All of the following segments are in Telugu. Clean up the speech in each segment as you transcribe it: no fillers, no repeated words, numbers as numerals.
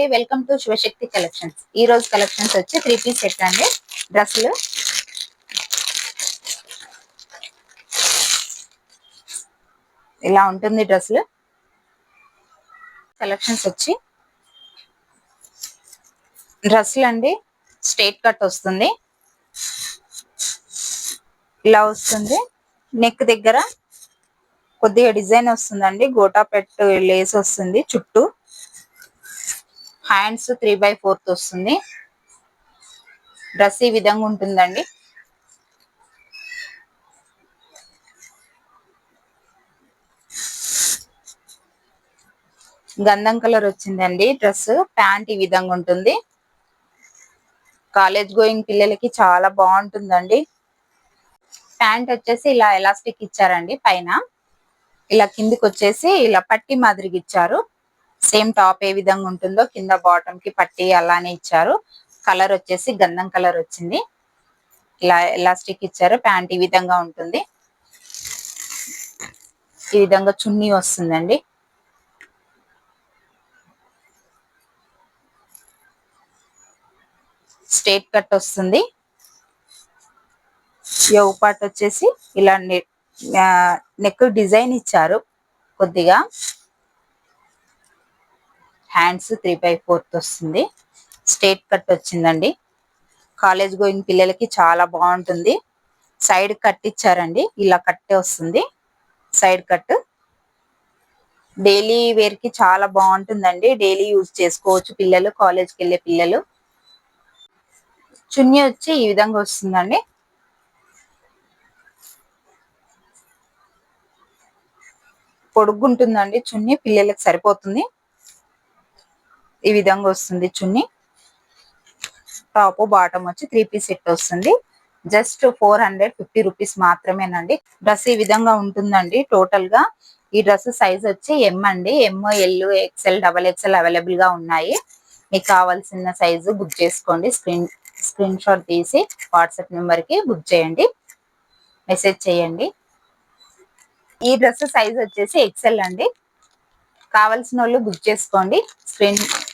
అండి, వెల్కమ్ టు శివశక్తి కలెక్షన్స్. ఈ రోజు కలెక్షన్స్ వచ్చి 3 పీస్ సెట్ అండి. డ్రెస్సులు ఇలా ఉంటుంది. డ్రెస్సులు కలెక్షన్స్ వచ్చి డ్రెస్సులు అండి, స్ట్రైట్ కట్ వస్తుంది, ఇలా వస్తుంది. నెక్ దగ్గర కొద్దిగా డిజైన్ వస్తుందండి, గోటా పెట్టు లేస్ వస్తుంది. చుట్టూ హ్యాండ్స్ 3/4 వస్తుంది. డ్రెస్ ఈ విధంగా ఉంటుందండి. గంధం కలర్ వచ్చిందండి. డ్రెస్ ప్యాంట్ ఈ విధంగా ఉంటుంది. కాలేజ్ గోయింగ్ పిల్లలకి చాలా బాగుంటుందండి. ప్యాంట్ వచ్చేసి ఇలా ఎలాస్టిక్ ఇచ్చారండి. పైన ఇలా కిందికి వచ్చేసి ఇలా పట్టి మాదిరిగా ఇచ్చారు. సేమ్ టాప్ ఏ విధంగా ఉంటుందో కింద బాటమ్ కి పట్టి అలానే ఇచ్చారు. కలర్ వచ్చేసి గంధం కలర్ వచ్చింది. ఇలా ఎలాస్టిక్ ఇచ్చారు. ప్యాంట్ ఈ విధంగా ఉంటుంది. ఈ విధంగా చున్నీ వస్తుందండి. స్ట్రైట్ కట్ వస్తుంది. యో పార్ట్ వచ్చేసి ఇలా నెక్ డిజైన్ ఇచ్చారు. కొద్దిగా హ్యాండ్స్ 3/4 వస్తుంది. స్ట్రైట్ కట్ వచ్చిందండి. కాలేజ్ గోయింగ్ పిల్లలకి చాలా బాగుంటుంది. సైడ్ కట్ ఇచ్చారండి. ఇలా కట్టే వస్తుంది. సైడ్ కట్ డైలీ వేర్ కి చాలా బాగుంటుందండి. డైలీ యూజ్ చేసుకోవచ్చు పిల్లలు, కాలేజ్కి వెళ్ళే పిల్లలు. చున్నీ వచ్చి ఈ విధంగా వస్తుందండి. పొడుగుంటుందండి చున్నీ, పిల్లలకి సరిపోతుంది. ఈ విధంగా వస్తుంది చున్నీ. టాప్ బాటమ్ వచ్చి 3 పీస్ సెట్ వస్తుంది. జస్ట్ 450 రూపీస్ మాత్రమేనండి. డ్రెస్ ఈ విధంగా ఉంటుందండి. టోటల్ గా ఈ డ్రెస్ సైజ్ వచ్చి ఎం అండి. ఎం, ఎల్, XL, XXL అవైలబుల్ గా ఉన్నాయి. మీకు కావాల్సిన సైజు బుక్ చేసుకోండి. స్క్రీన్ షాట్ తీసి వాట్సాప్ నెంబర్ కి బుక్ చేయండి, మెసేజ్ చేయండి. ఈ డ్రెస్ సైజ్ వచ్చేసి XL అండి. కావాల్సిన వాళ్ళు బుక్ చేసుకోండి.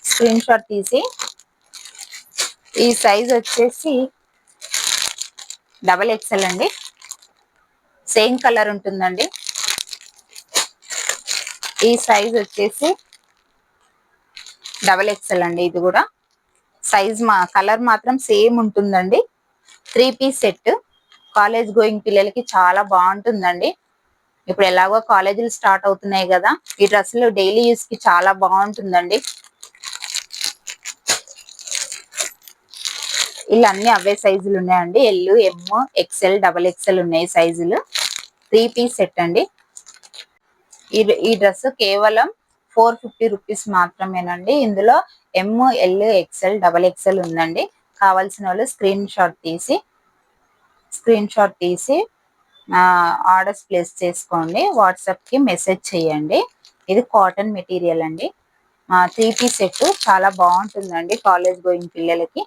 స్క్రీన్ షాట్ తీసి. ఈ సైజ్ వచ్చేసి XXL అండి. సేమ్ కలర్ ఉంటుందండి. ఈ సైజ్ వచ్చేసి XXL అండి. ఇది కూడా సైజ్ కలర్ మాత్రం సేమ్ ఉంటుందండి. 3 పీస్ సెట్ కాలేజ్ గోయింగ్ పిల్లలకి చాలా బాగుంటుందండి. ఇప్పుడు ఎలాగో కాలేజీలు స్టార్ట్ అవుతున్నాయి కదా, ఈ డ్రెస్సులు డైలీ యూస్ కి చాలా బాగుంటుందండి. ఇలా అన్ని అవే సైజులు ఉన్నాయండి. ఎల్, ఎం, XL, XXL ఉన్నాయి సైజులు. 3 పీస్ సెట్ అండి. ఈ డ్రెస్ కేవలం 450 రూపీస్ మాత్రమేనండి. ఇందులో ఎం, ఎల్, XL, XXL ఉందండి. కావాల్సిన వాళ్ళు స్క్రీన్ షాట్ తీసి ఆర్డర్స్ ప్లేస్ చేసుకోండి. వాట్సాప్ కి మెసేజ్ చేయండి. ఇది కాటన్ మెటీరియల్ అండి. 3 పీస్ సెట్ చాలా బాగుంటుందండి కాలేజ్ గోయింగ్ పిల్లలకి.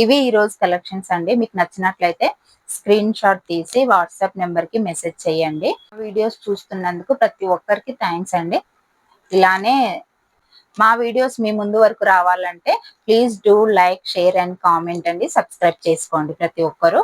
ఇవి ఈ రోజు కలెక్షన్స్ అండి. మీకు నచ్చినట్లయితే స్క్రీన్ షాట్ తీసి వాట్సాప్ నెంబర్ కి మెసేజ్ చేయండి. వీడియోస్ చూస్తున్నందుకు ప్రతి ఒక్కరికి థ్యాంక్స్ అండి. ఇలానే మా వీడియోస్ మీ ముందు వరకు రావాలంటే please do like, share and comment అండి. సబ్స్క్రైబ్ చేసుకోండి ప్రతి ఒక్కరు.